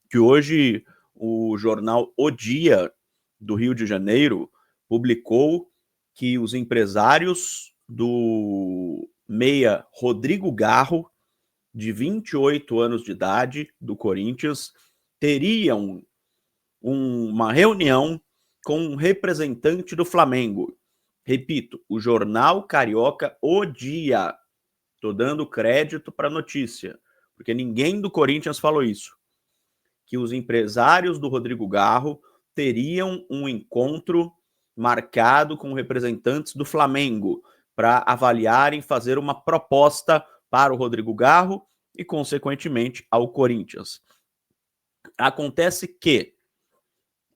que hoje o jornal O Dia do Rio de Janeiro publicou que os empresários do meia Rodrigo Garro, de 28 anos de idade, do Corinthians, teriam uma reunião com um representante do Flamengo. Repito, o jornal carioca O Dia. Estou dando crédito para a notícia, porque ninguém do Corinthians falou isso. Que os empresários do Rodrigo Garro teriam um encontro marcado com representantes do Flamengo para avaliarem fazer uma proposta para o Rodrigo Garro e, consequentemente, ao Corinthians. Acontece que,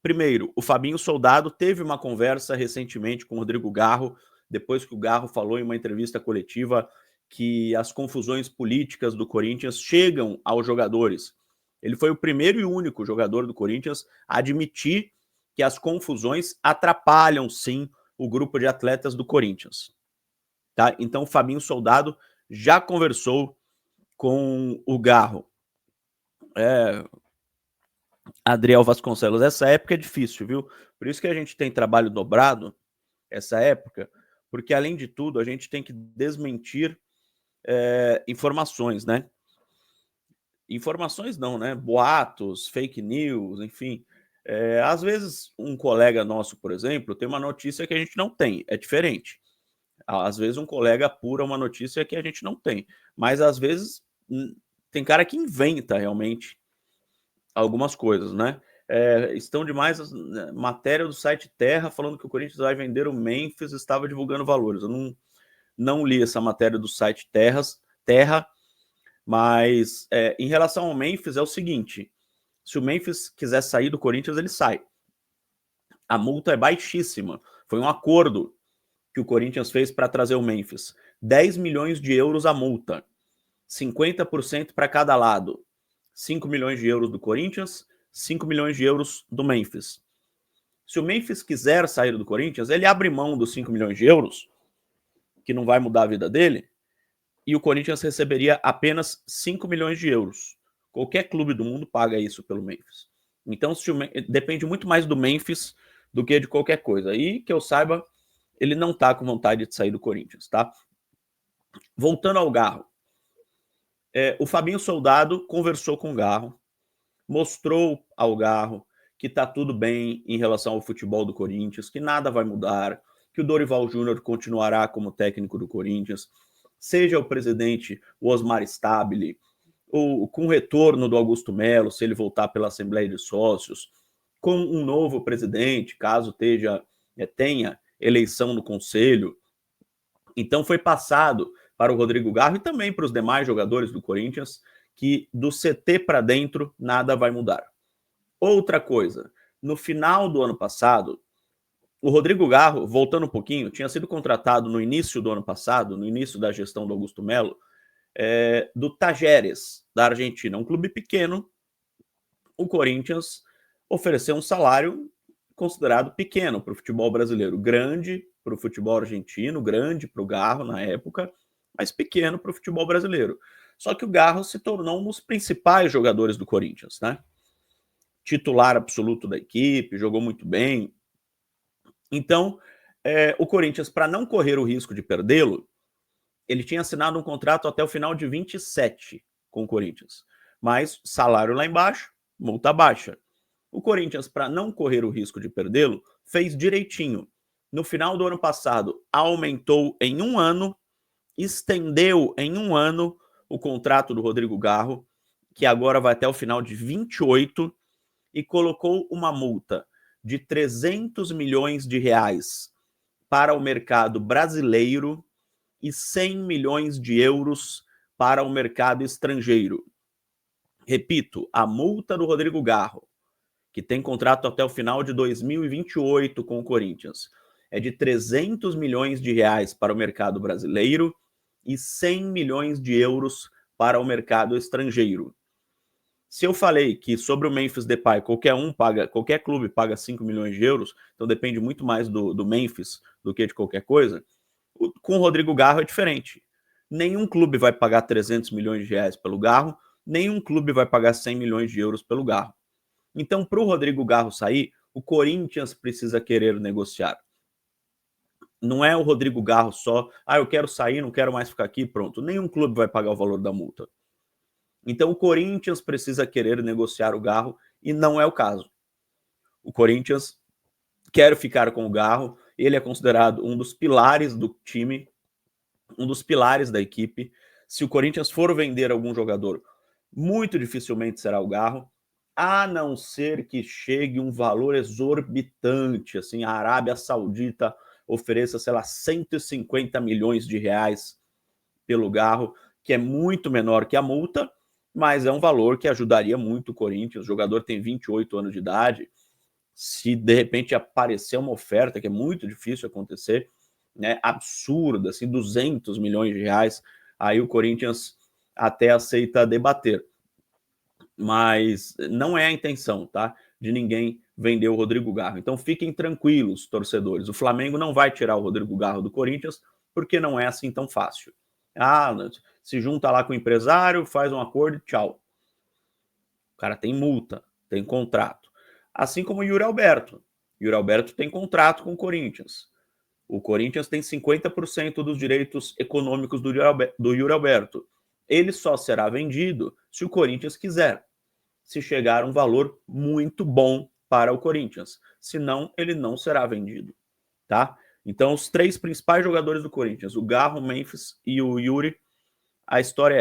primeiro, o Fabinho Soldado teve uma conversa recentemente com o Rodrigo Garro, depois que o Garro falou em uma entrevista coletiva que as confusões políticas do Corinthians chegam aos jogadores. Ele foi o primeiro e único jogador do Corinthians a admitir que as confusões atrapalham, sim, o grupo de atletas do Corinthians. Tá? Então, o Fabinho Soldado já conversou com o Garro. Adriel Vasconcelos, essa época é difícil, viu? Por isso que a gente tem trabalho dobrado, essa época, porque, além de tudo, a gente tem que desmentir informações, né? Informações não, né? Boatos, fake news, enfim. Às vezes, um colega nosso, por exemplo, tem uma notícia que a gente não tem, é diferente. Às vezes, um colega apura uma notícia que a gente não tem, mas às vezes tem cara que inventa realmente algumas coisas, né? Estão demais matéria do site Terra falando que o Corinthians vai vender o Memphis, estava divulgando valores. Eu não li essa matéria do site Terra, mas em relação ao Memphis é o seguinte: se o Memphis quiser sair do Corinthians, ele sai. A multa é baixíssima. Foi um acordo que o Corinthians fez para trazer o Memphis. 10 milhões de euros a multa. 50% para cada lado. 5 milhões de euros do Corinthians, 5 milhões de euros do Memphis. Se o Memphis quiser sair do Corinthians, ele abre mão dos 5 milhões de euros, que não vai mudar a vida dele, e o Corinthians receberia apenas 5 milhões de euros. Qualquer clube do mundo paga isso pelo Memphis. Então, depende muito mais do Memphis do que de qualquer coisa. E, que eu saiba, ele não está com vontade de sair do Corinthians, tá? Voltando ao Garro. O Fabinho Soldado conversou com o Garro, mostrou ao Garro que está tudo bem em relação ao futebol do Corinthians, que nada vai mudar, que o Dorival Júnior continuará como técnico do Corinthians, seja o presidente o Osmar Stabile, com o retorno do Augusto Melo, se ele voltar pela Assembleia de Sócios, com um novo presidente, caso tenha eleição no Conselho. Então foi passado para o Rodrigo Garro e também para os demais jogadores do Corinthians que do CT para dentro nada vai mudar. Outra coisa, no final do ano passado, o Rodrigo Garro, voltando um pouquinho, tinha sido contratado no início do ano passado, no início da gestão do Augusto Melo, do Tajeres, da Argentina, um clube pequeno. O Corinthians ofereceu um salário considerado pequeno para o futebol brasileiro, grande para o futebol argentino, grande para o Garro na época, mas pequeno para o futebol brasileiro. Só que o Garro se tornou um dos principais jogadores do Corinthians, né? Titular absoluto da equipe, jogou muito bem. Então, o Corinthians, para não correr o risco de perdê-lo, ele tinha assinado um contrato até o final de 27 com o Corinthians. Mas salário lá embaixo, multa baixa. O Corinthians, para não correr o risco de perdê-lo, fez direitinho. No final do ano passado, aumentou em um ano, estendeu em um ano o contrato do Rodrigo Garro, que agora vai até o final de 28, e colocou uma multa de 300 milhões de reais para o mercado brasileiro e 100 milhões de euros para o mercado estrangeiro. Repito, a multa do Rodrigo Garro, que tem contrato até o final de 2028 com o Corinthians, é de 300 milhões de reais para o mercado brasileiro e 100 milhões de euros para o mercado estrangeiro. Se eu falei que sobre o Memphis Depay qualquer clube paga 5 milhões de euros, então depende muito mais do Memphis do que de qualquer coisa, com o Rodrigo Garro é diferente. Nenhum clube vai pagar 300 milhões de reais pelo Garro, nenhum clube vai pagar 100 milhões de euros pelo Garro. Então, para o Rodrigo Garro sair, o Corinthians precisa querer negociar. Não é o Rodrigo Garro só, eu quero sair, não quero mais ficar aqui, pronto. Nenhum clube vai pagar o valor da multa. Então o Corinthians precisa querer negociar o Garro e não é o caso. O Corinthians quer ficar com o Garro, ele é considerado um dos pilares do time, um dos pilares da equipe. Se o Corinthians for vender algum jogador, muito dificilmente será o Garro, a não ser que chegue um valor exorbitante, assim, a Arábia Saudita ofereça, sei lá, 150 milhões de reais pelo Garro, que é muito menor que a multa, mas é um valor que ajudaria muito o Corinthians. O jogador tem 28 anos de idade. Se de repente aparecer uma oferta, que é muito difícil acontecer, né, absurda, assim, 200 milhões de reais, aí o Corinthians até aceita debater. Mas não é a intenção, tá? De ninguém vender o Rodrigo Garro. Então fiquem tranquilos, torcedores. O Flamengo não vai tirar o Rodrigo Garro do Corinthians, porque não é assim tão fácil. Se junta lá com o empresário, faz um acordo e tchau. O cara tem multa, tem contrato. Assim como o Yuri Alberto. O Yuri Alberto tem contrato com o Corinthians. O Corinthians tem 50% dos direitos econômicos do Yuri Alberto. Ele só será vendido se o Corinthians quiser, se chegar um valor muito bom para o Corinthians. Senão, ele não será vendido, tá? Então, os três principais jogadores do Corinthians, o Garro, o Memphis e o Yuri, a história é